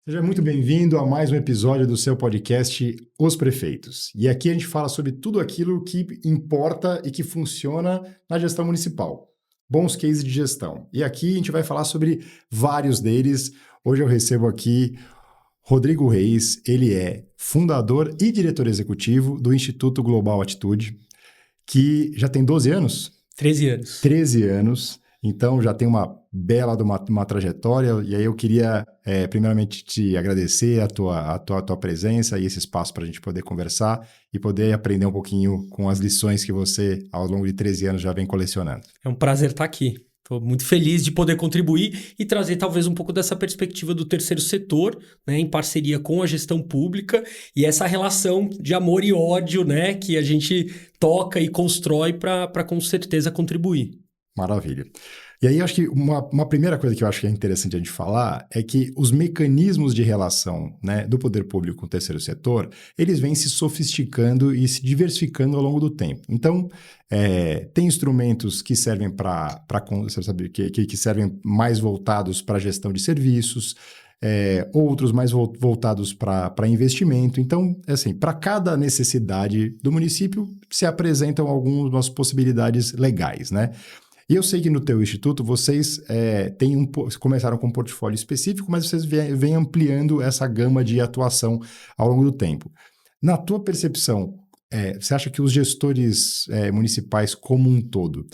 Seja muito bem-vindo a mais um episódio do seu podcast Os Prefeitos. E aqui a gente fala sobre tudo aquilo que importa e que funciona na gestão municipal. Bons cases de gestão. E aqui a gente vai falar sobre vários deles. Hoje eu recebo aqui Rodrigo Reis. Ele é fundador e diretor executivo do Instituto Global Atitude, que já tem 12 anos? 13 anos. 13 anos. Então, já tem uma bela de uma trajetória, e aí eu queria, primeiramente, te agradecer a tua presença e esse espaço para a gente poder conversar e poder aprender um pouquinho com as lições que você, ao longo de 13 anos, já vem colecionando. É um prazer estar aqui. Estou muito feliz de poder contribuir e trazer talvez um pouco dessa perspectiva do terceiro setor, né, em parceria com a gestão pública e essa relação de amor e ódio, né, que a gente toca e constrói para com certeza contribuir. Maravilha. E aí, acho que uma primeira coisa que eu acho que é interessante a gente falar é que os mecanismos de relação, né, do poder público com o terceiro setor, eles vêm se sofisticando e se diversificando ao longo do tempo. Então, tem instrumentos que servem que servem mais voltados para a gestão de serviços, outros mais voltados para investimento. Então, assim, para cada necessidade do município se apresentam algumas possibilidades legais, né? E eu sei que no teu instituto vocês começaram com um portfólio específico, mas vocês vêm ampliando essa gama de atuação ao longo do tempo. Na tua percepção, você acha que os gestores municipais como um todo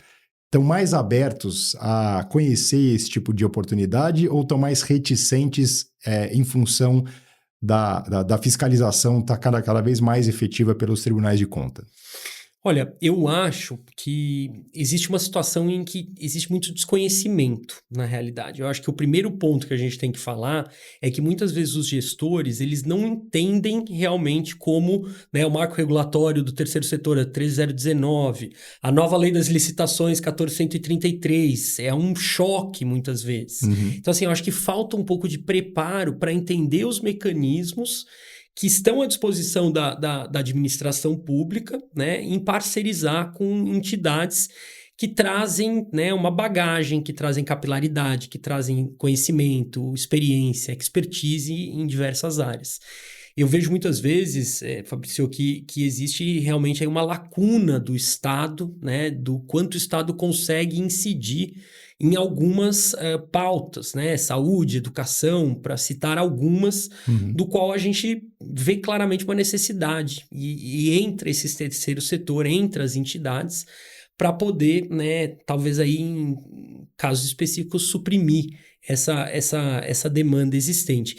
estão mais abertos a conhecer esse tipo de oportunidade ou estão mais reticentes em função da fiscalização estar cada vez mais efetiva pelos tribunais de conta? Olha, eu acho que existe uma situação em que existe muito desconhecimento na realidade. Eu acho que o primeiro ponto que a gente tem que falar é que muitas vezes os gestores, eles não entendem realmente como, né, o marco regulatório do terceiro setor, a 13019, a nova lei das licitações, 14133, é um choque muitas vezes. Uhum. Então, assim, eu acho que falta um pouco de preparo para entender os mecanismos que estão à disposição da administração pública, né, em parcerizar com entidades que trazem, né, uma bagagem, que trazem capilaridade, que trazem conhecimento, experiência, expertise em diversas áreas. Eu vejo muitas vezes, Fabrício, que existe realmente aí uma lacuna do Estado, né, do quanto o Estado consegue incidir em algumas pautas, né, saúde, educação, para citar algumas, do qual a gente vê claramente uma necessidade e entre esse terceiro setor, entre as entidades, para poder, né, talvez aí em casos específicos, suprimir essa demanda existente.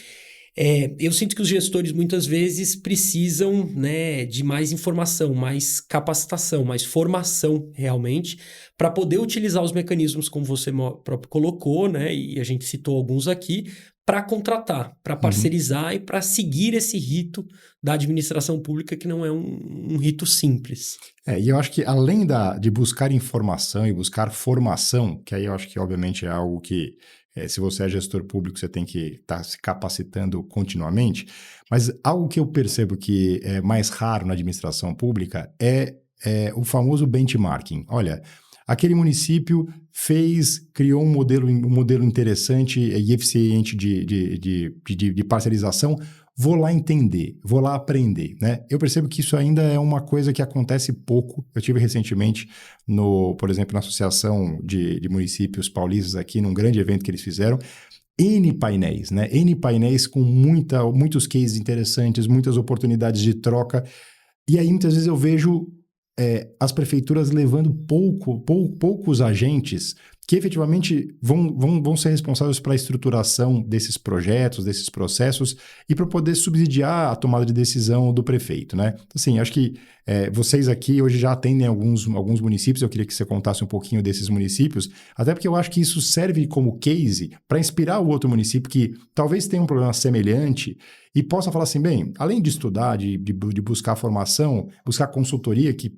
Eu sinto que os gestores muitas vezes precisam, né, de mais informação, mais capacitação, mais formação realmente, para poder utilizar os mecanismos como você próprio colocou, né, e a gente citou alguns aqui, para contratar, para parcerizar e para seguir esse rito da administração pública, que não é um rito simples. E eu acho que além de buscar informação e buscar formação, que aí eu acho que obviamente é algo que, se você é gestor público, você tem que estar se capacitando continuamente, mas algo que eu percebo que é mais raro na administração pública é o famoso benchmarking. Olha, aquele município criou um modelo interessante e eficiente de parcerização. Vou lá entender, vou lá aprender, né? Eu percebo que isso ainda é uma coisa que acontece pouco. Eu tive recentemente, por exemplo, na Associação de Municípios Paulistas aqui, num grande evento que eles fizeram, N painéis, né? N painéis com muitos cases interessantes, muitas oportunidades de troca. E aí, muitas vezes, eu vejo as prefeituras levando poucos agentes que efetivamente vão ser responsáveis pela estruturação desses projetos, desses processos e para poder subsidiar a tomada de decisão do prefeito, né? Assim, acho que vocês aqui hoje já atendem alguns municípios, eu queria que você contasse um pouquinho desses municípios, até porque eu acho que isso serve como case para inspirar o outro município que talvez tenha um problema semelhante e possa falar assim, bem, além de estudar, de buscar formação, buscar consultoria, que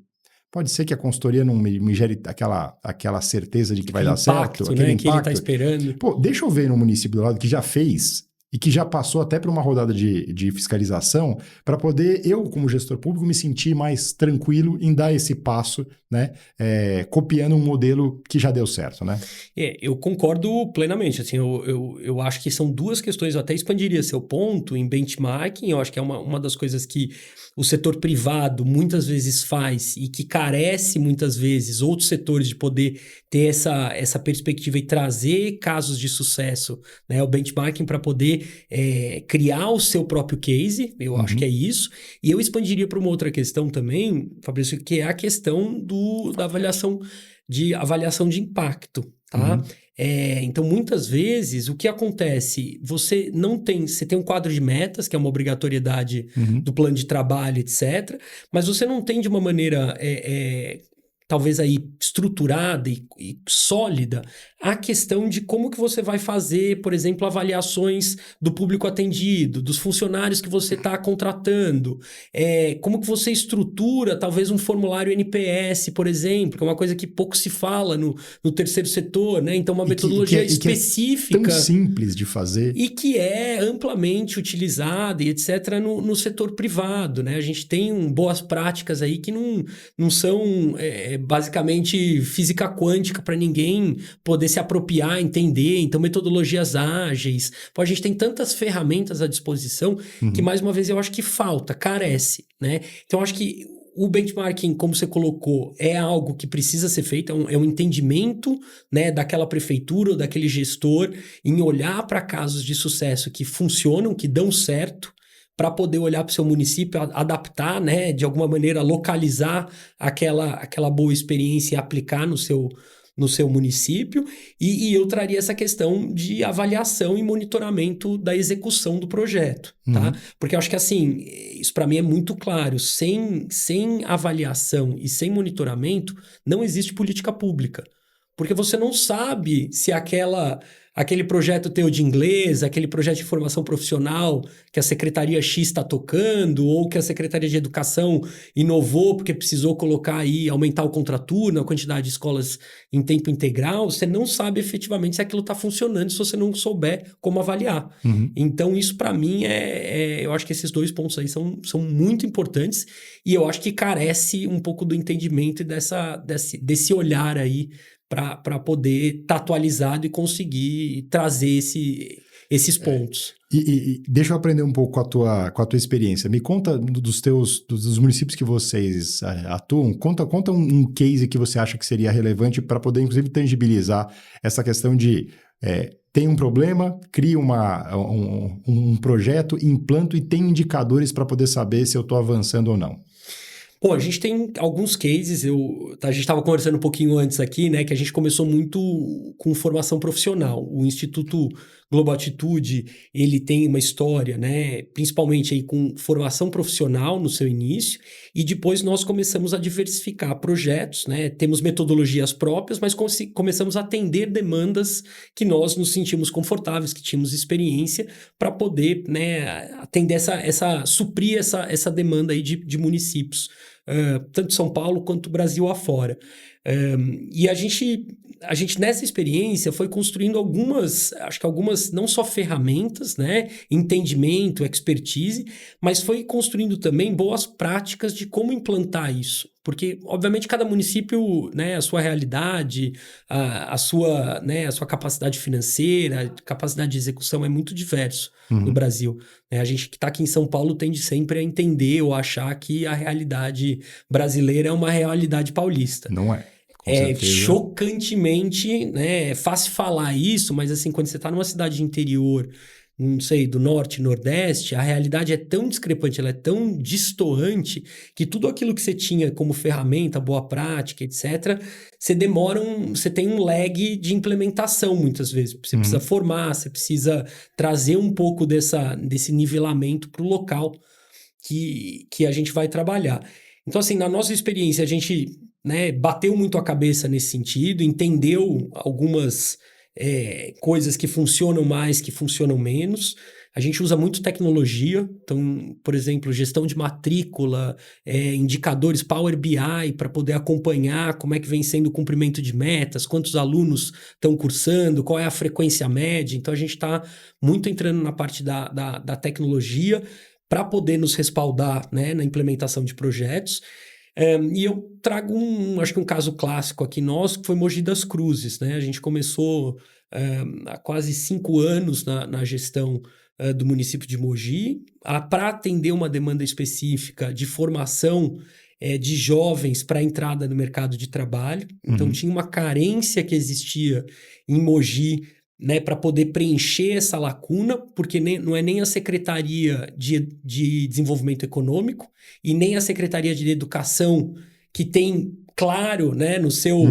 pode ser que a consultoria não me gere aquela certeza de que vai dar certo, aquele impacto, né, que ele está esperando. Pô, deixa eu ver no município do lado que já fez e que já passou até por uma rodada de fiscalização, para poder eu, como gestor público, me sentir mais tranquilo em dar esse passo, né, copiando um modelo que já deu certo, né? Eu concordo plenamente, assim, eu acho que são duas questões, eu até expandiria seu ponto em benchmarking, eu acho que é uma das coisas que o setor privado muitas vezes faz e que carece muitas vezes outros setores de poder ter essa perspectiva e trazer casos de sucesso, né, o benchmarking para poder criar o seu próprio case, eu acho que é isso, e eu expandiria para uma outra questão também, Fabrício, que é a questão da avaliação de impacto, tá? Então, muitas vezes, o que acontece? Você tem um quadro de metas, que é uma obrigatoriedade do plano de trabalho, etc., mas você não tem de uma maneira talvez aí estruturada e sólida a questão de como que você vai fazer, por exemplo, avaliações do público atendido, dos funcionários que você está contratando, como que você estrutura talvez um formulário NPS, por exemplo, que é uma coisa que pouco se fala no terceiro setor, né? Então, uma metodologia específica. Tão simples de fazer. E que é amplamente utilizada e etc. no setor privado, né? A gente tem boas práticas aí que não são basicamente física quântica para ninguém poder se apropriar, entender. Então, metodologias ágeis. Pô, a gente tem tantas ferramentas à disposição que, mais uma vez, eu acho que falta, carece, né? Então, eu acho que o benchmarking, como você colocou, é algo que precisa ser feito, é um entendimento, né, daquela prefeitura ou daquele gestor em olhar para casos de sucesso que funcionam, que dão certo, para poder olhar para o seu município, adaptar, né, de alguma maneira, localizar aquela boa experiência e aplicar no seu município, e eu traria essa questão de avaliação e monitoramento da execução do projeto, tá? Porque eu acho que, assim, isso para mim é muito claro, sem avaliação e sem monitoramento, não existe política pública, porque você não sabe se aquele projeto teu de inglês, aquele projeto de formação profissional que a Secretaria X está tocando, ou que a Secretaria de Educação inovou porque precisou colocar aí, aumentar o contraturno, a quantidade de escolas em tempo integral, você não sabe efetivamente se aquilo está funcionando, se você não souber como avaliar. Então, isso para mim eu acho que esses dois pontos aí são muito importantes, e eu acho que carece um pouco do entendimento e desse olhar aí para poder estar atualizado e conseguir trazer esses pontos. E deixa eu aprender um pouco com a tua experiência. Me conta dos municípios que vocês atuam, conta um case que você acha que seria relevante para poder, inclusive, tangibilizar essa questão de tem um problema, cria um projeto, implanto e tem indicadores para poder saber se eu estou avançando ou não. Bom, a gente tem alguns cases, a gente estava conversando um pouquinho antes aqui, né, que a gente começou muito com formação profissional. O Instituto Global Atitude, ele tem uma história, né, principalmente aí com formação profissional no seu início, e depois nós começamos a diversificar projetos, né, temos metodologias próprias, mas começamos a atender demandas que nós nos sentimos confortáveis, que tínhamos experiência, para poder, né, atender suprir essa demanda aí de municípios. Tanto São Paulo quanto Brasil afora. E a gente nessa experiência foi construindo algumas não só ferramentas, né, entendimento, expertise, mas foi construindo também boas práticas de como implantar isso. Porque, obviamente, cada município, né, a sua realidade, a sua capacidade financeira, capacidade de execução é muito diverso no Brasil. A gente que está aqui em São Paulo tende sempre a entender ou achar que a realidade brasileira é uma realidade paulista. Não é. Chocantemente, né? É fácil falar isso, mas assim, quando você está numa cidade de interior, não sei, do norte, nordeste, a realidade é tão discrepante, ela é tão destoante, que tudo aquilo que você tinha como ferramenta, boa prática, etc., você tem um lag de implementação muitas vezes. Você precisa formar, você precisa trazer um pouco desse nivelamento para o local que a gente vai trabalhar. Então, assim, na nossa experiência, a gente, né, bateu muito a cabeça nesse sentido, entendeu algumas coisas que funcionam mais, que funcionam menos. A gente usa muito tecnologia, então, por exemplo, gestão de matrícula, indicadores Power BI para poder acompanhar como é que vem sendo o cumprimento de metas, quantos alunos estão cursando, qual é a frequência média. Então, a gente está muito entrando na parte da tecnologia para poder nos respaldar, né, na implementação de projetos. E eu trago acho que um caso clássico aqui nosso, que foi Mogi das Cruzes, né? A gente começou há quase 5 anos na gestão do município de Mogi, para atender uma demanda específica de formação de jovens para a entrada no mercado de trabalho. Então, tinha uma carência que existia em Mogi, né, para poder preencher essa lacuna, porque não é nem a Secretaria de Desenvolvimento Econômico e nem a Secretaria de Educação que tem claro, né, no seu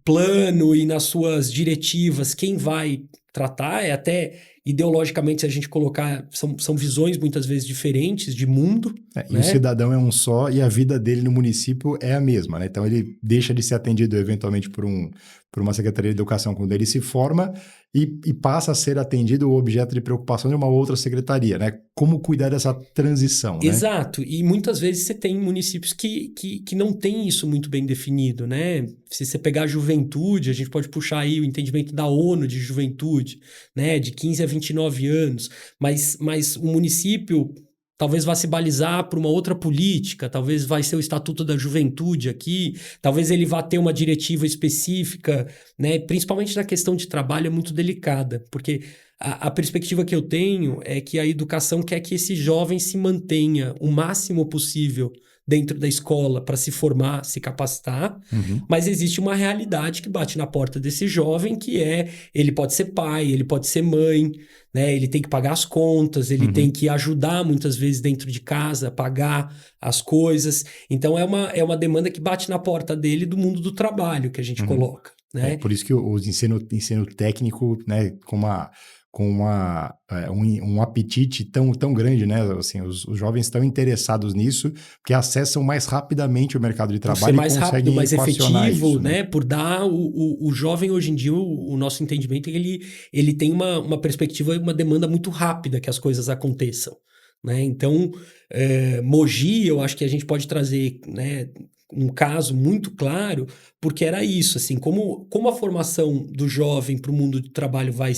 plano e nas suas diretivas quem vai tratar. É até ideologicamente, se a gente colocar, são visões muitas vezes diferentes de mundo. E né? o cidadão é um só e a vida dele no município é a mesma, né? Então ele deixa de ser atendido eventualmente por uma Secretaria de Educação quando ele se forma e passa a ser atendido o objeto de preocupação de uma outra secretaria, né? Como cuidar dessa transição, né? Exato, e muitas vezes você tem municípios que não tem isso muito bem definido, né? Se você pegar a juventude, a gente pode puxar aí o entendimento da ONU de juventude, né? De 15 a 29 anos, mas o município talvez vá se balizar por uma outra política, talvez vai ser o Estatuto da Juventude aqui, talvez ele vá ter uma diretiva específica, né? Principalmente na questão de trabalho é muito delicada, porque a perspectiva que eu tenho é que a educação quer que esse jovem se mantenha o máximo possível dentro da escola para se formar, se capacitar, mas existe uma realidade que bate na porta desse jovem, que ele pode ser pai, ele pode ser mãe, né? Ele tem que pagar as contas, ele tem que ajudar muitas vezes dentro de casa, a pagar as coisas. Então é uma demanda que bate na porta dele do mundo do trabalho que a gente coloca. Né? Por isso que o ensino técnico, né, com um apetite tão grande, né? Assim, os jovens estão interessados nisso, porque acessam mais rapidamente o mercado de trabalho por ser mais e conseguem rápido, mais efetivo, isso, né? Por dar o jovem hoje em dia, o nosso entendimento é que ele tem uma perspectiva e uma demanda muito rápida que as coisas aconteçam. Né? Então, Mogi, eu acho que a gente pode trazer, né, um caso muito claro, porque era isso, assim, como a formação do jovem para o mundo do trabalho vai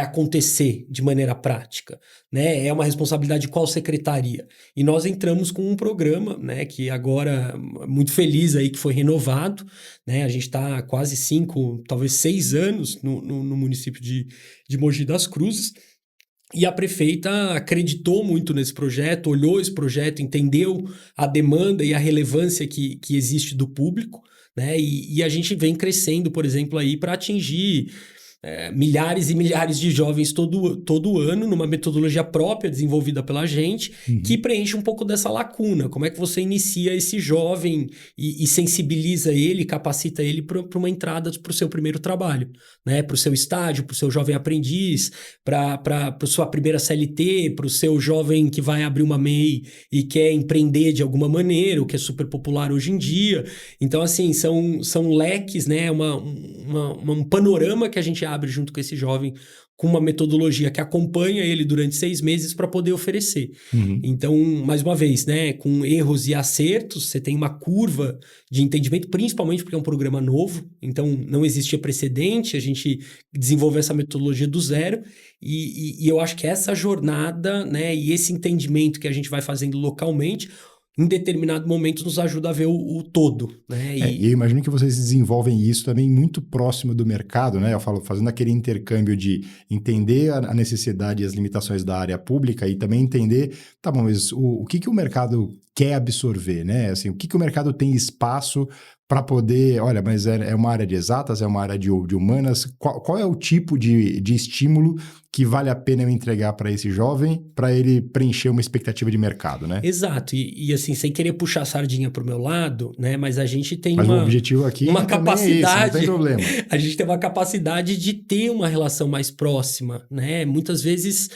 acontecer de maneira prática, né? É uma responsabilidade de qual secretaria? E nós entramos com um programa, né, que agora, muito feliz aí que foi renovado, né? A gente está há quase 5, talvez 6 anos no município de Mogi das Cruzes. E a prefeita acreditou muito nesse projeto, olhou esse projeto, entendeu a demanda e a relevância que existe do público, né? E a gente vem crescendo, por exemplo, aí para atingir milhares e milhares de jovens todo ano, numa metodologia própria desenvolvida pela gente, que preenche um pouco dessa lacuna. Como é que você inicia esse jovem e sensibiliza ele, capacita ele para uma entrada para o seu primeiro trabalho, né? Para o seu estágio, para o seu jovem aprendiz, para a sua primeira CLT, para o seu jovem que vai abrir uma MEI e quer empreender de alguma maneira, o que é super popular hoje em dia. Então, assim, são leques, né? Um panorama que a gente abre junto com esse jovem, com uma metodologia que acompanha ele durante 6 meses para poder oferecer. Então, mais uma vez, né, com erros e acertos, você tem uma curva de entendimento, principalmente porque é um programa novo, então não existia precedente, a gente desenvolveu essa metodologia do zero, e eu acho que essa jornada, né, e esse entendimento que a gente vai fazendo localmente, em determinado momento nos ajuda a ver o todo, né? E eu imagino que vocês desenvolvem isso também muito próximo do mercado, né? Eu falo, fazendo aquele intercâmbio de entender a necessidade e as limitações da área pública e também entender, tá bom, mas o que o mercado quer absorver, né? Assim, o que o mercado tem espaço para poder, olha, mas é uma área de exatas, é uma área de humanas, qual é o tipo de estímulo que vale a pena eu entregar para esse jovem para ele preencher uma expectativa de mercado, né? Exato, e assim, sem querer puxar a sardinha pro meu lado, né, mas a gente tem o objetivo aqui uma capacidade, é esse, não tem problema. A gente tem uma capacidade de ter uma relação mais próxima, né, muitas vezes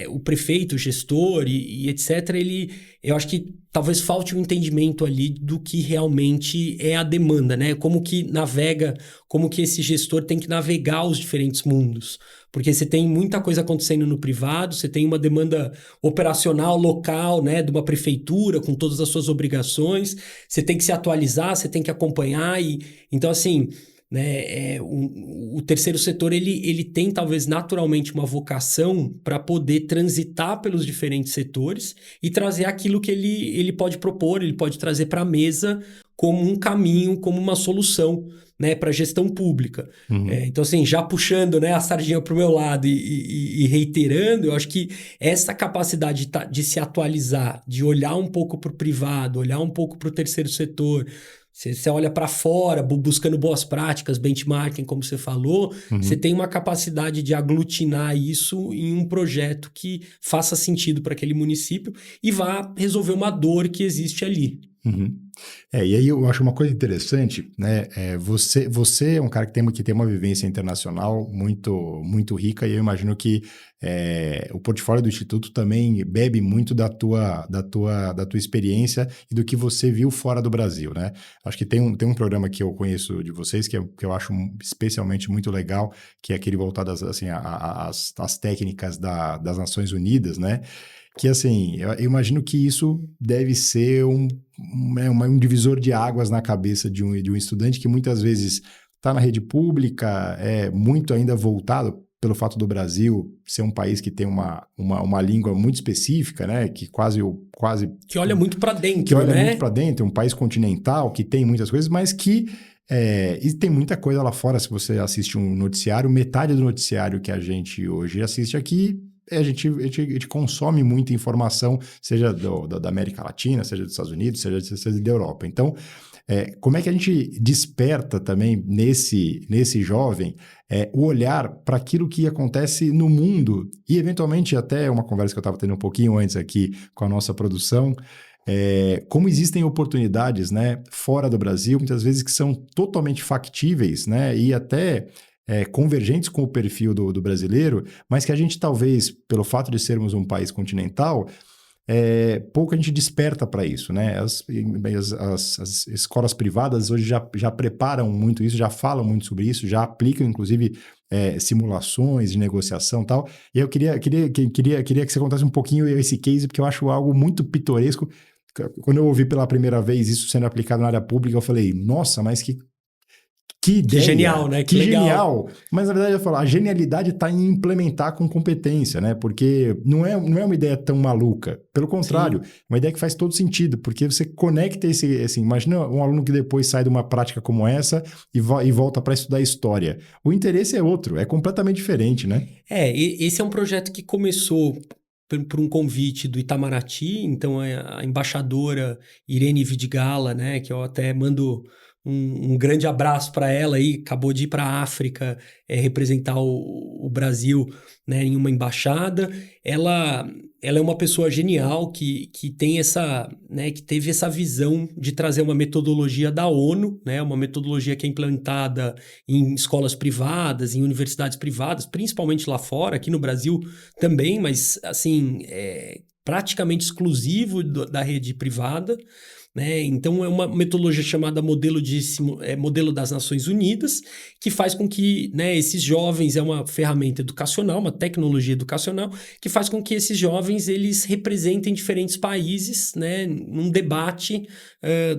o prefeito, o gestor e etc, eu acho que talvez falte um entendimento ali do que realmente é a demanda, né? Como que esse gestor tem que navegar os diferentes mundos. Porque você tem muita coisa acontecendo no privado, você tem uma demanda operacional local, né, de uma prefeitura com todas as suas obrigações, você tem que se atualizar, você tem que acompanhar então assim, né, o terceiro setor ele tem talvez naturalmente uma vocação para poder transitar pelos diferentes setores e trazer aquilo que ele pode propor, ele pode trazer para a mesa como um caminho, como uma solução, né, para a gestão pública. Uhum. Então, assim, já puxando, né, a sardinha para o meu lado e reiterando, eu acho que essa capacidade de se atualizar, de olhar um pouco para o privado, olhar um pouco para o terceiro setor, você olha para fora, buscando boas práticas, benchmarking, como você falou, você Uhum. tem uma capacidade de aglutinar isso em um projeto que faça sentido para aquele município e vá resolver uma dor que existe ali. Uhum. E aí eu acho uma coisa interessante, né? Você é um cara que tem uma vivência internacional muito rica, e eu imagino que o portfólio do Instituto também bebe muito da tua experiência e do que você viu fora do Brasil, né? Acho que tem um programa que eu conheço de vocês que eu acho especialmente muito legal, que é aquele voltado assim, às técnicas das Nações Unidas, né? Que assim, eu imagino que isso deve ser um divisor de águas na cabeça de um estudante que muitas vezes está na rede pública, é muito ainda voltado pelo fato do Brasil ser um país que tem uma língua muito específica, né? Que quase Que olha muito para que dentro, olha muito né? para dentro, é um país continental que tem muitas coisas, mas que e tem muita coisa lá fora. Se você assiste um noticiário, metade do noticiário que a gente hoje assiste aqui, a gente consome muita informação, seja da América Latina, seja dos Estados Unidos, seja da Europa. Então, como é que a gente desperta também nesse jovem o olhar para aquilo que acontece no mundo? E, eventualmente, até uma conversa que eu estava tendo um pouquinho antes aqui com a nossa produção, como existem oportunidades, né, fora do Brasil, muitas vezes que são totalmente factíveis, né, e até convergentes com o perfil do brasileiro, mas que a gente talvez, pelo fato de sermos um país continental, pouco a gente desperta para isso, né? As escolas privadas hoje já preparam muito isso, já falam muito sobre isso, já aplicam, inclusive, simulações de negociação e tal. E eu queria que você contasse um pouquinho esse case, porque eu acho algo muito pitoresco. Quando eu ouvi pela primeira vez isso sendo aplicado na área pública, eu falei, nossa, mas que Que ideia, genial, né? Que que legal. genial. Mas, na verdade, eu falo, a genialidade está em implementar com competência, né? Porque não é uma ideia tão maluca. Pelo contrário, Sim. é uma ideia que faz todo sentido, porque você conecta assim, imagina um aluno que depois sai de uma prática como essa e volta para estudar história. O interesse é outro, é completamente diferente, né? Esse é um projeto que começou por um convite do Itamaraty, então a embaixadora Irene Vidigala, né, que eu até mando um grande abraço para ela aí, acabou de ir para a África representar o Brasil, né, em uma embaixada. Ela é uma pessoa genial que tem essa, né, que teve essa visão de trazer uma metodologia da ONU, né, uma metodologia que é implantada em escolas privadas, em universidades privadas, principalmente lá fora, aqui no Brasil também, mas assim, praticamente exclusivo da rede privada, né? Então é uma metodologia chamada modelo das Nações Unidas, que faz com que, né, esses jovens, é uma ferramenta educacional, uma tecnologia educacional, que faz com que esses jovens eles representem diferentes países, né, num debate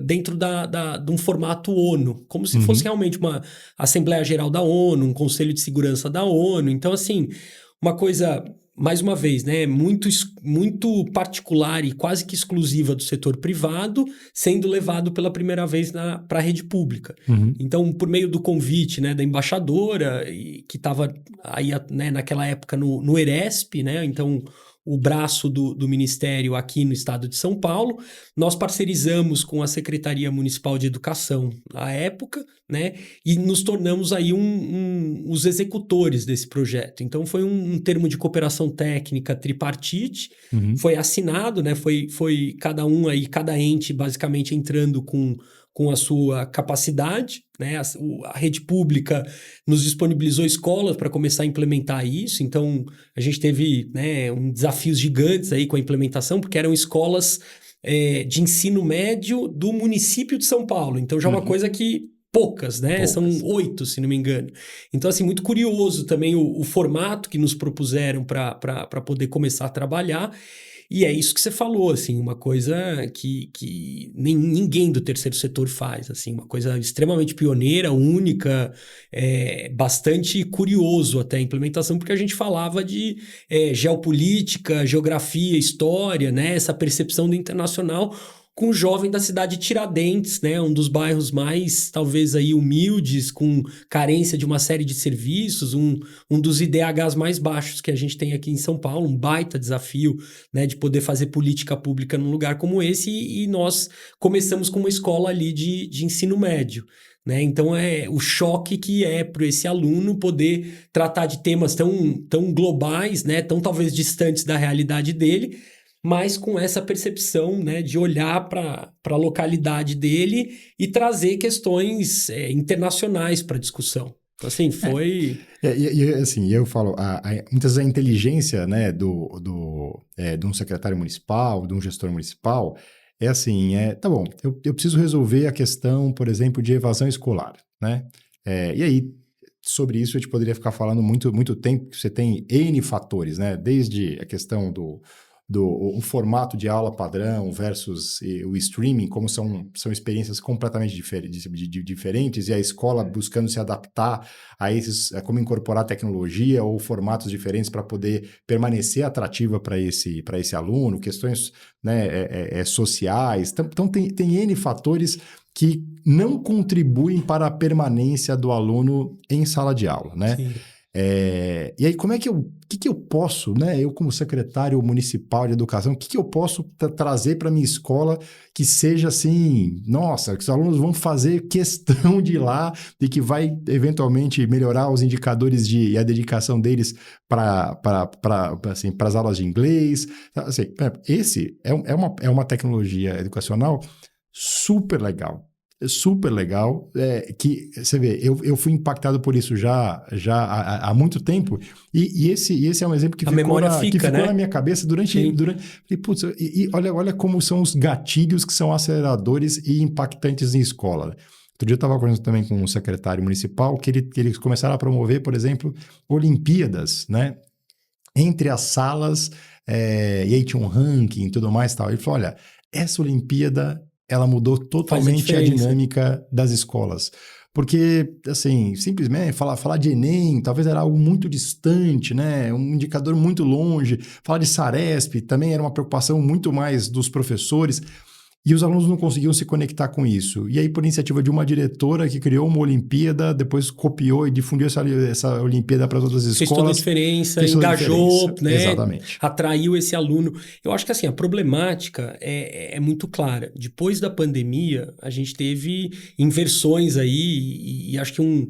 dentro de um formato ONU, como se fosse Uhum. realmente uma Assembleia Geral da ONU, um Conselho de Segurança da ONU. Então, assim, uma coisa, mais uma vez, né, muito particular e quase que exclusiva do setor privado, sendo levado pela primeira vez para a rede pública. Uhum. Então, por meio do convite, né, da embaixadora, que estava aí, né, naquela época no ERESP, né, então o braço do Ministério aqui no estado de São Paulo, nós parcerizamos com a Secretaria Municipal de Educação à época, né, e nos tornamos aí os executores desse projeto. Então foi um termo de cooperação técnica tripartite, Uhum. foi assinado, né, foi cada ente basicamente entrando com a sua capacidade, né? A rede pública nos disponibilizou escolas para começar a implementar isso, então a gente teve, né, desafios gigantes aí com a implementação, porque eram escolas de ensino médio do município de São Paulo. Então, já é uma coisa que poucas, né? Poucas. São 8, se não me engano. Então, assim, muito curioso também o formato que nos propuseram para poder começar a trabalhar. E é isso que você falou, assim, uma coisa que ninguém do terceiro setor faz, assim, uma coisa extremamente pioneira, única, bastante curioso até a implementação, porque a gente falava de geopolítica, geografia, história, né, essa percepção do internacional com o jovem da cidade de Tiradentes, né, um dos bairros mais, talvez, aí humildes, com carência de uma série de serviços, um dos IDHs mais baixos que a gente tem aqui em São Paulo, um baita desafio, né, de poder fazer política pública num lugar como esse, e nós começamos com uma escola ali de ensino médio. Né? Então, é o choque que é para esse aluno poder tratar de temas tão globais, né, tão talvez distantes da realidade dele, mas com essa percepção, né, de olhar para a localidade dele e trazer questões internacionais para a discussão. Então, assim, foi... assim, eu falo, muitas vezes a inteligência, né, de um secretário municipal, de um gestor municipal, é assim, tá bom, eu preciso resolver a questão, por exemplo, de evasão escolar, né? E aí, sobre isso, a gente poderia ficar falando muito tempo, que você tem N fatores, né? Desde a questão do o formato de aula padrão versus o streaming, como são experiências completamente diferentes, e a escola buscando se adaptar a esses, como incorporar tecnologia ou formatos diferentes para poder permanecer atrativa para esse aluno, questões, né, sociais. Então, tem N fatores que não contribuem para a permanência do aluno em sala de aula, né? Sim. E aí, o que eu posso, né? Eu como secretário municipal de educação, o que eu posso trazer para minha escola que seja assim, nossa, que os alunos vão fazer questão de ir lá e que vai eventualmente melhorar os indicadores e a dedicação deles para as aulas de inglês. Assim, esse é uma tecnologia educacional super legal. Super legal, que você vê, eu fui impactado por isso já há muito tempo, e esse é um exemplo que ficou na minha cabeça durante e, putz, olha como são os gatilhos que são aceleradores e impactantes em escola. Outro dia eu estava conversando também com um secretário municipal que eles começaram a promover, por exemplo, Olimpíadas, né, entre as salas, e aí tinha um ranking e tudo mais e tal. Ele falou, olha, essa Olimpíada ela mudou totalmente a dinâmica das escolas. Porque, assim, simplesmente falar de Enem talvez era algo muito distante, né? Um indicador muito longe. Falar de Saresp também era uma preocupação muito mais dos professores. E os alunos não conseguiam se conectar com isso. E aí, por iniciativa de uma diretora que criou uma Olimpíada, depois copiou e difundiu essa Olimpíada para todas as escolas. Fez toda a diferença, engajou, né? Exatamente. Atraiu esse aluno. Eu acho que assim, a problemática é muito clara. Depois da pandemia, a gente teve inversões aí e acho que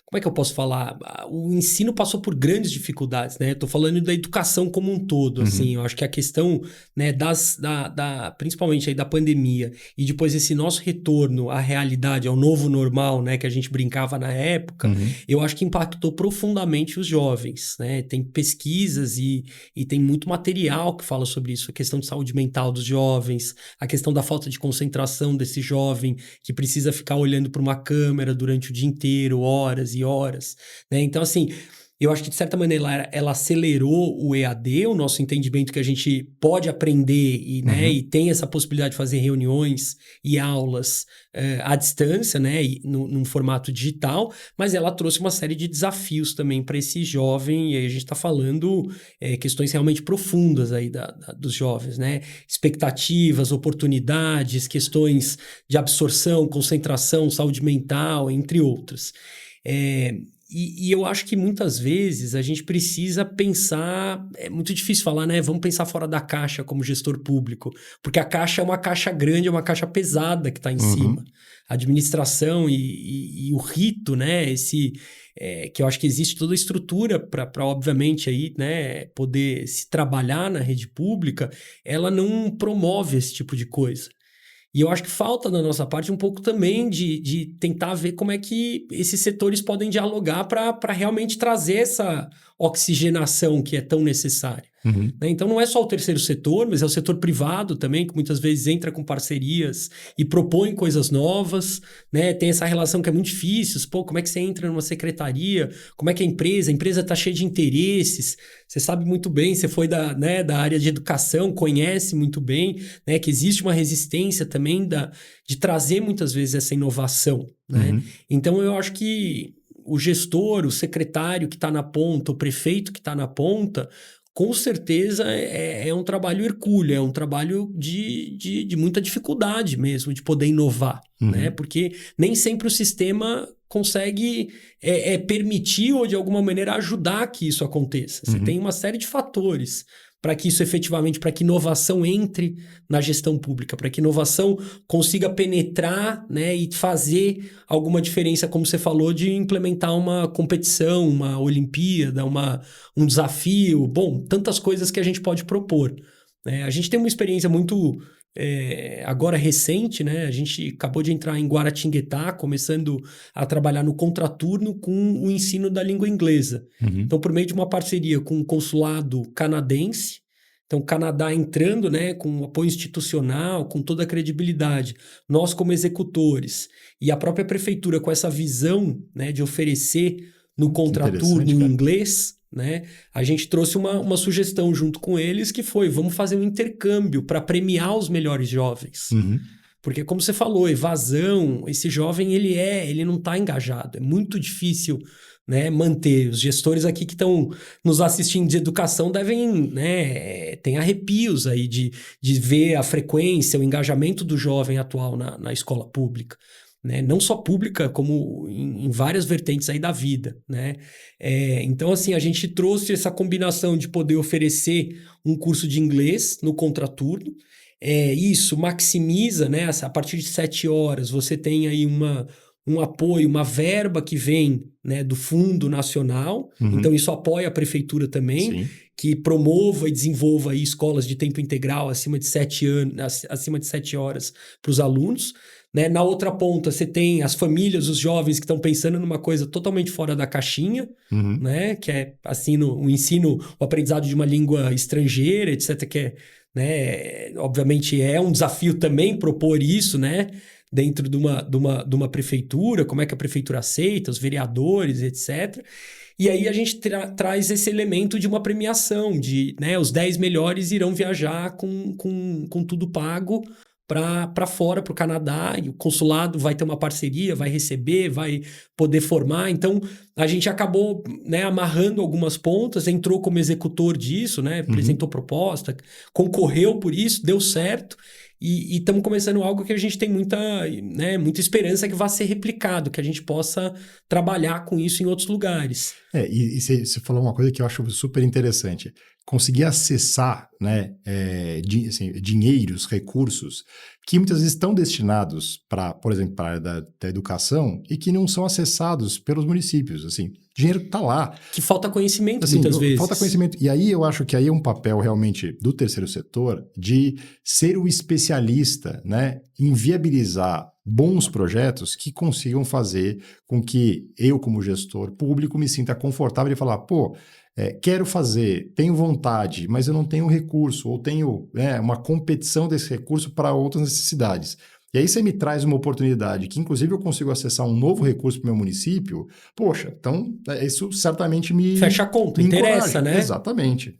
como é que eu posso falar? O ensino passou por grandes dificuldades, né? Estou falando da educação como um todo, assim. Eu acho que a questão, né, principalmente aí da pandemia e depois esse nosso retorno à realidade, ao novo normal, né, que a gente brincava na época, eu acho que impactou profundamente os jovens, né? Tem pesquisas e tem muito material que fala sobre isso, a questão de saúde mental dos jovens, a questão da falta de concentração desse jovem que precisa ficar olhando para uma câmera durante o dia inteiro, horas e horas, né? Então, assim, eu acho que, de certa maneira, ela acelerou o EAD, o nosso entendimento que a gente pode aprender né, e tem essa possibilidade de fazer reuniões e aulas à distância, né, num formato digital, mas ela trouxe uma série de desafios também para esse jovem, e aí a gente está falando questões realmente profundas aí dos jovens, né? Expectativas, oportunidades, questões de absorção, concentração, saúde mental, entre outras. E eu acho que muitas vezes a gente precisa pensar, é muito difícil falar, né? Vamos pensar fora da caixa como gestor público, porque a caixa é uma caixa grande, é uma caixa pesada que está em cima. A administração e o rito, né? Que eu acho que existe toda a estrutura para obviamente, aí, né, poder se trabalhar na rede pública, ela não promove esse tipo de coisa. E eu acho que falta da nossa parte um pouco também de tentar ver como é que esses setores podem dialogar para realmente trazer essa oxigenação que é tão necessária. Uhum. Né? Então não é só o terceiro setor, mas é o setor privado também, que muitas vezes entra com parcerias e propõe coisas novas, né? Tem essa relação que é muito difícil. Pô, como é que você entra numa secretaria? Como é que a empresa está cheia de interesses. Você sabe muito bem, você foi da área de educação, conhece muito bem, né? Que existe uma resistência também de trazer muitas vezes essa inovação, né? Uhum. Então eu acho que o gestor, o secretário que está na ponta, o prefeito que está na ponta, com certeza é um trabalho hercúleo, é um trabalho de muita dificuldade mesmo, de poder inovar, né? Porque nem sempre o sistema consegue permitir ou de alguma maneira ajudar que isso aconteça. Você tem uma série de fatores para que isso efetivamente, para que inovação entre na gestão pública, para que inovação consiga penetrar, né, e fazer alguma diferença, como você falou, de implementar uma competição, uma Olimpíada, um desafio, bom, tantas coisas que a gente pode propor. Né? A gente tem uma experiência muito agora recente, né? A gente acabou de entrar em Guaratinguetá, começando a trabalhar no contraturno com o ensino da língua inglesa. Então, por meio de uma parceria com o consulado canadense, então o Canadá entrando, né, com apoio institucional, com toda a credibilidade, nós como executores e a própria prefeitura com essa visão, né, de oferecer no contraturno em inglês, né? A gente trouxe uma sugestão junto com eles que foi, vamos fazer um intercâmbio para premiar os melhores jovens. Porque como você falou, evasão, esse jovem ele não está engajado, é muito difícil, né, manter. Os gestores aqui que estão nos assistindo de educação devem, né, tem arrepios aí de ver a frequência, o engajamento do jovem atual na escola pública. Né? Não só pública, como em várias vertentes aí da vida, né? Então, assim, a gente trouxe essa combinação de poder oferecer um curso de inglês no contraturno. Isso maximiza, né? A partir de 7 horas, você tem aí um apoio, uma verba que vem, né, do Fundo Nacional. Então, isso apoia a prefeitura também, Sim. que promova e desenvolva aí escolas de tempo integral acima de 7 horas para os alunos. Né? Na outra ponta, você tem as famílias, os jovens que estão pensando numa coisa totalmente fora da caixinha, né? Que é assim, o ensino, o aprendizado de uma língua estrangeira, etc., que é, né, obviamente é um desafio também propor isso, né? Dentro de uma prefeitura, como é que a prefeitura aceita, os vereadores, etc. E aí a gente traz esse elemento de uma premiação, né, os 10 melhores irão viajar com tudo pago para fora, para o Canadá, e o consulado vai ter uma parceria, vai receber, vai poder formar. Então, a gente acabou, né, amarrando algumas pontas, entrou como executor disso, né, apresentou proposta, concorreu por isso, deu certo, e estamos começando algo que a gente tem muita esperança que vá ser replicado, que a gente possa trabalhar com isso em outros lugares. E você falou uma coisa que eu acho super interessante. Conseguir acessar, né, dinheiros, recursos que muitas vezes estão destinados para, por exemplo, para a área da educação e que não são acessados pelos municípios. Assim, dinheiro está lá. Que falta conhecimento, assim, muitas vezes. Falta conhecimento. E aí eu acho que aí é um papel realmente do terceiro setor de ser o especialista, né, em viabilizar bons projetos que consigam fazer com que eu, como gestor público, me sinta confortável de falar, pô, quero fazer, tenho vontade, mas eu não tenho recurso, ou tenho uma competição desse recurso para outras necessidades. E aí você me traz uma oportunidade que, inclusive, eu consigo acessar um novo recurso para o meu município, poxa, então isso certamente me... Fecha a conta, interessa, né? Exatamente.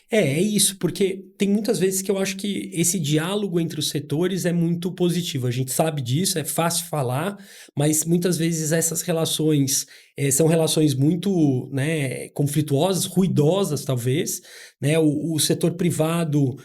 É isso, porque tem muitas vezes que eu acho que esse diálogo entre os setores é muito positivo. A gente sabe disso, é fácil falar, mas muitas vezes essas relações são relações muito, né, conflituosas, ruidosas, talvez. Né? O setor privado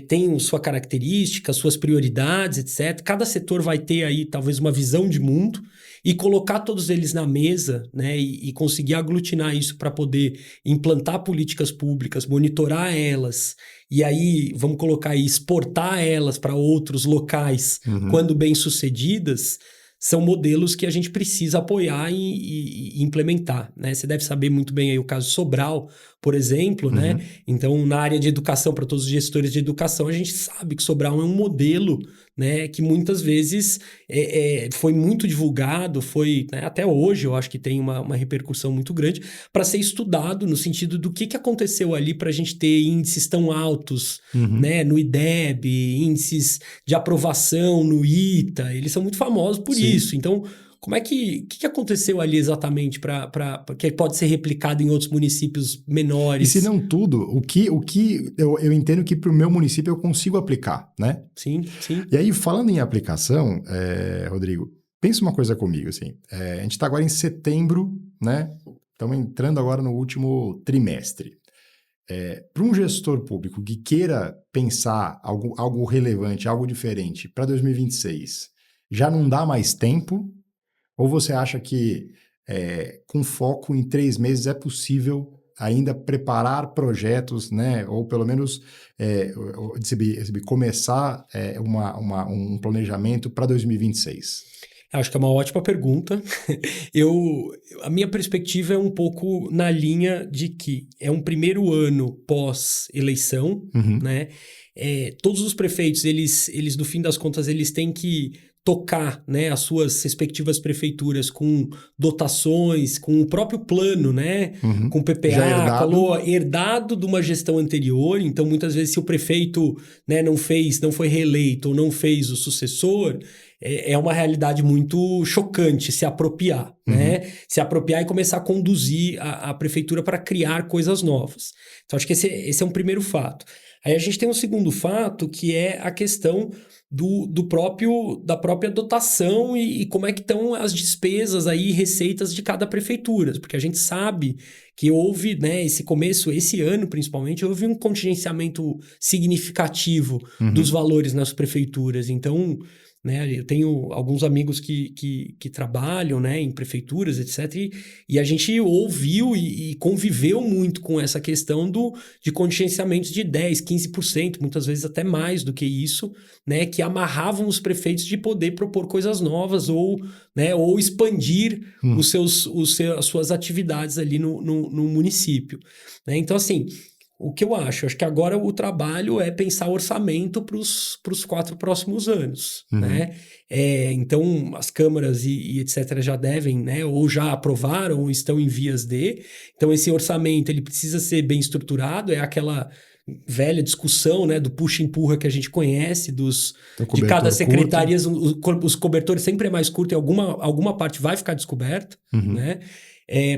tem sua característica, suas prioridades, etc. Cada setor vai ter aí talvez uma visão de mundo e colocar todos eles na mesa, né, e conseguir aglutinar isso para poder implantar políticas públicas, monitorar elas e aí, vamos colocar aí, exportar elas para outros locais quando bem-sucedidas, são modelos que a gente precisa apoiar e implementar, né? Você deve saber muito bem aí o caso Sobral, por exemplo, né? Então, na área de educação, para todos os gestores de educação, a gente sabe que Sobral é um modelo, né, que muitas vezes foi muito divulgado, foi, né, até hoje eu acho que tem uma repercussão muito grande para ser estudado no sentido do que aconteceu ali para a gente ter índices tão altos, né, no IDEB, índices de aprovação no ITA, eles são muito famosos por isso. Então, como é que aconteceu ali exatamente para que pode ser replicado em outros municípios menores? E se não tudo, o que eu entendo que para o meu município eu consigo aplicar, né? Sim. E aí, falando em aplicação, Rodrigo, pensa uma coisa comigo, assim, a gente está agora em setembro, né? Estamos entrando agora no último trimestre. Para um gestor público que queira pensar algo relevante, algo diferente para 2026, já não dá mais tempo? Ou você acha que com foco em 3 meses é possível ainda preparar projetos, né? Ou pelo menos começar um planejamento para 2026? Acho que é uma ótima pergunta. A minha perspectiva é um pouco na linha de que é um primeiro ano pós-eleição, né? Todos os prefeitos, eles, no fim das contas, eles têm que tocar, né, as suas respectivas prefeituras com dotações, com o próprio plano, né, com PPA, herdado de uma gestão anterior. Então, muitas vezes, se o prefeito, né, não foi reeleito ou não fez o sucessor, é uma realidade muito chocante se apropriar, né? Se apropriar e começar a conduzir a prefeitura para criar coisas novas. Então, acho que esse é um primeiro fato. Aí a gente tem um segundo fato, que é a questão da própria dotação e como é que estão as despesas aí, receitas de cada prefeitura, porque a gente sabe que houve, né, esse ano principalmente, houve um contingenciamento significativo dos valores nas prefeituras. Então, né, eu tenho alguns amigos que trabalham, né, em prefeituras, etc. E a gente ouviu e conviveu muito com essa questão de contingenciamentos de 10%, 15%, muitas vezes até mais do que isso, né, que amarravam os prefeitos de poder propor coisas novas ou expandir as suas atividades ali no município. Né? Então, assim, o que eu acho que agora o trabalho é pensar orçamento para os 4 próximos anos, né? Então, as câmaras e etc. já devem, né? Ou já aprovaram ou estão em vias de. Então, esse orçamento ele precisa ser bem estruturado, é aquela velha discussão, né, do puxa-empurra que a gente conhece, de cada secretaria, os cobertores sempre é mais curto e alguma parte vai ficar descoberta, né?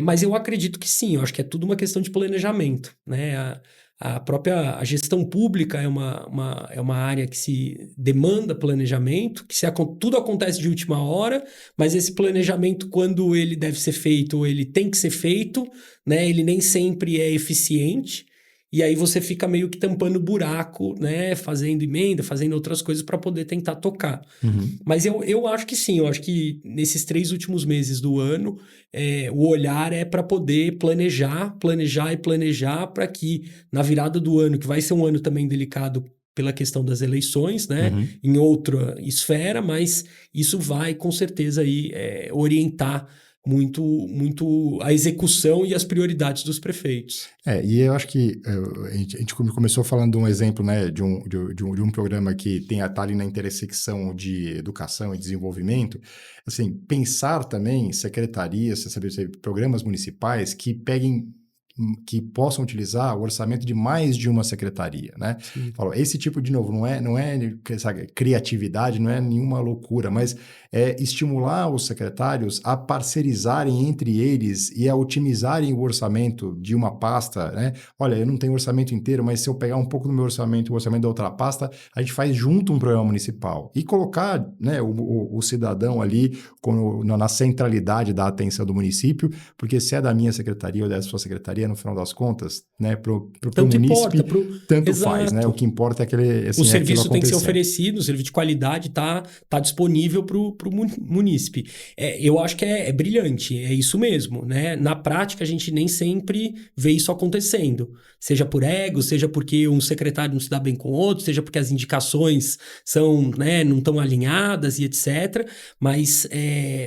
Mas eu acredito que sim, eu acho que é tudo uma questão de planejamento, né? A gestão pública é uma área que se demanda planejamento, que tudo acontece de última hora, mas esse planejamento, quando ele deve ser feito, ou ele tem que ser feito, né? Ele nem sempre é eficiente. E aí você fica meio que tampando buraco, né? Fazendo emenda, fazendo outras coisas para poder tentar tocar. Mas eu acho que sim, eu acho que nesses 3 últimos meses do ano, o olhar é para poder planejar para que na virada do ano, que vai ser um ano também delicado pela questão das eleições, né? Em outra esfera, mas isso vai com certeza aí, orientar muito a execução e as prioridades dos prefeitos. E eu acho que a gente começou falando de um exemplo, né, de um programa que tá ali na intersecção de educação e desenvolvimento. Assim, pensar também secretarias, programas municipais que possam utilizar o orçamento de mais de uma secretaria, né? Esse tipo, de novo, não é sabe, criatividade, não é nenhuma loucura, mas é estimular os secretários a parcerizarem entre eles e a otimizarem o orçamento de uma pasta, né? Olha, eu não tenho orçamento inteiro, mas se eu pegar um pouco do meu orçamento, o orçamento da outra pasta, a gente faz junto um programa municipal e colocar, né, o cidadão ali na centralidade da atenção do município, porque se é da minha secretaria ou da sua secretaria, no final das contas, né, pro munícipe, tanto faz, né? O que importa é aquele... Assim, o serviço tem que ser oferecido, o serviço de qualidade tá disponível pro munícipe. Eu acho que é brilhante, é isso mesmo, né? Na prática, a gente nem sempre vê isso acontecendo. Seja por ego, seja porque um secretário não se dá bem com o outro, seja porque as indicações são, né, não estão alinhadas e etc. Mas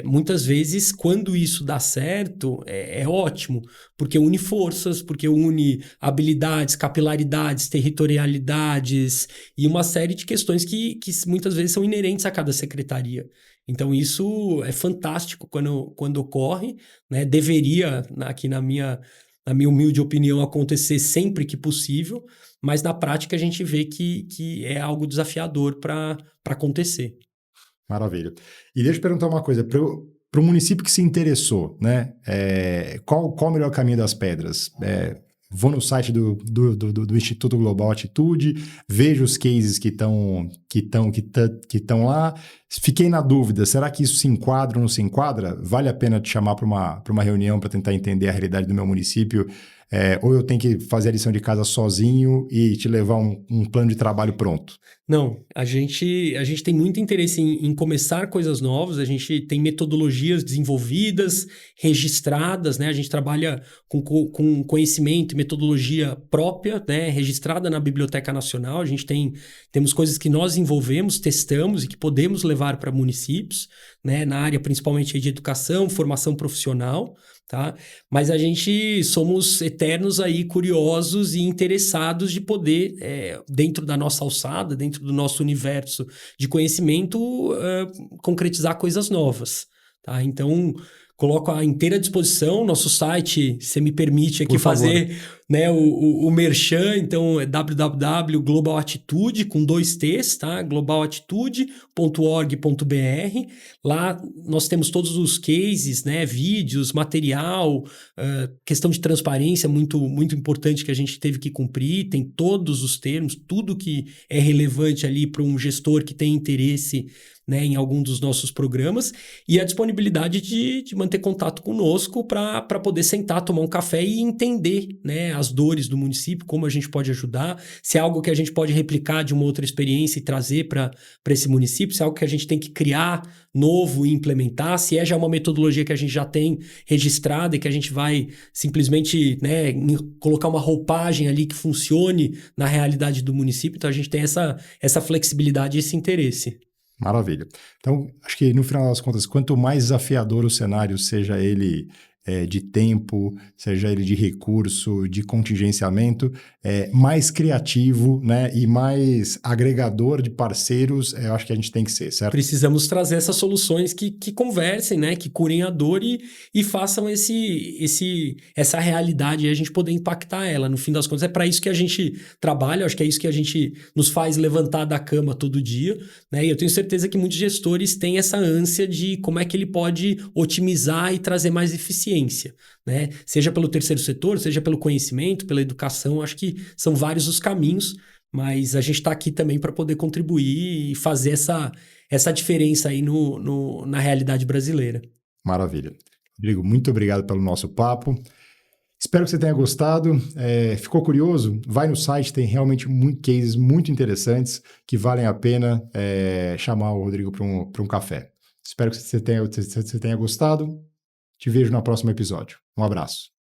muitas vezes, quando isso dá certo, é ótimo, porque une forças, porque une habilidades, capilaridades, territorialidades e uma série de questões que muitas vezes são inerentes a cada secretaria. Então, isso é fantástico quando ocorre, né? Deveria, aqui na minha humilde opinião, acontecer sempre que possível, mas na prática a gente vê que é algo desafiador para acontecer. Maravilha. E deixa eu perguntar uma coisa, para o município que se interessou, né? Qual o melhor caminho das pedras? Vou no site do Instituto Global Atitude, vejo os cases que estão lá. Fiquei na dúvida, será que isso se enquadra ou não se enquadra? Vale a pena te chamar para uma reunião para tentar entender a realidade do meu município? Ou eu tenho que fazer a lição de casa sozinho e te levar um plano de trabalho pronto? Não, a gente tem muito interesse em começar coisas novas, a gente tem metodologias desenvolvidas, registradas, né? A gente trabalha com conhecimento e metodologia própria, né? Registrada na Biblioteca Nacional, a gente temos coisas que nós desenvolvemos, testamos e que podemos levar para municípios, né? Na área principalmente de educação, formação profissional, tá? Mas a gente somos eternos aí, curiosos e interessados de poder, dentro da nossa alçada, dentro do nosso universo de conhecimento, concretizar coisas novas, tá? Então, coloco à inteira disposição nosso site, se me permite aqui fazer, né, o merchan, então é www.globalatitude, com 2 T's, tá? globalatitude.org.br. Lá nós temos todos os cases, né, vídeos, material, questão de transparência muito, muito importante que a gente teve que cumprir, tem todos os termos, tudo que é relevante ali para um gestor que tem interesse, né, em algum dos nossos programas, e a disponibilidade de manter contato conosco para poder sentar, tomar um café e entender, né, as dores do município, como a gente pode ajudar, se é algo que a gente pode replicar de uma outra experiência e trazer para esse município, se é algo que a gente tem que criar novo e implementar, se é já uma metodologia que a gente já tem registrada e que a gente vai simplesmente, né, colocar uma roupagem ali que funcione na realidade do município. Então a gente tem essa flexibilidade e esse interesse. Maravilha. Então, acho que no final das contas, quanto mais desafiador o cenário, seja ele de tempo, seja ele de recurso, de contingenciamento, mais criativo, né, e mais agregador de parceiros, eu acho que a gente tem que ser, certo? Precisamos trazer essas soluções que conversem, né, que curem a dor e façam essa realidade e a gente poder impactar ela. No fim das contas, é para isso que a gente trabalha, acho que é isso que a gente nos faz levantar da cama todo dia, né? E eu tenho certeza que muitos gestores têm essa ânsia de como é que ele pode otimizar e trazer mais eficiência, né? Seja pelo terceiro setor, seja pelo conhecimento, pela educação, acho que são vários os caminhos, mas a gente está aqui também para poder contribuir e fazer essa diferença aí na realidade brasileira. Maravilha. Rodrigo, muito obrigado pelo nosso papo. Espero que você tenha gostado. Ficou curioso? Vai no site, tem realmente cases muito interessantes que valem a pena chamar o Rodrigo para um café. Espero que você tenha gostado. Te vejo no próximo episódio. Um abraço.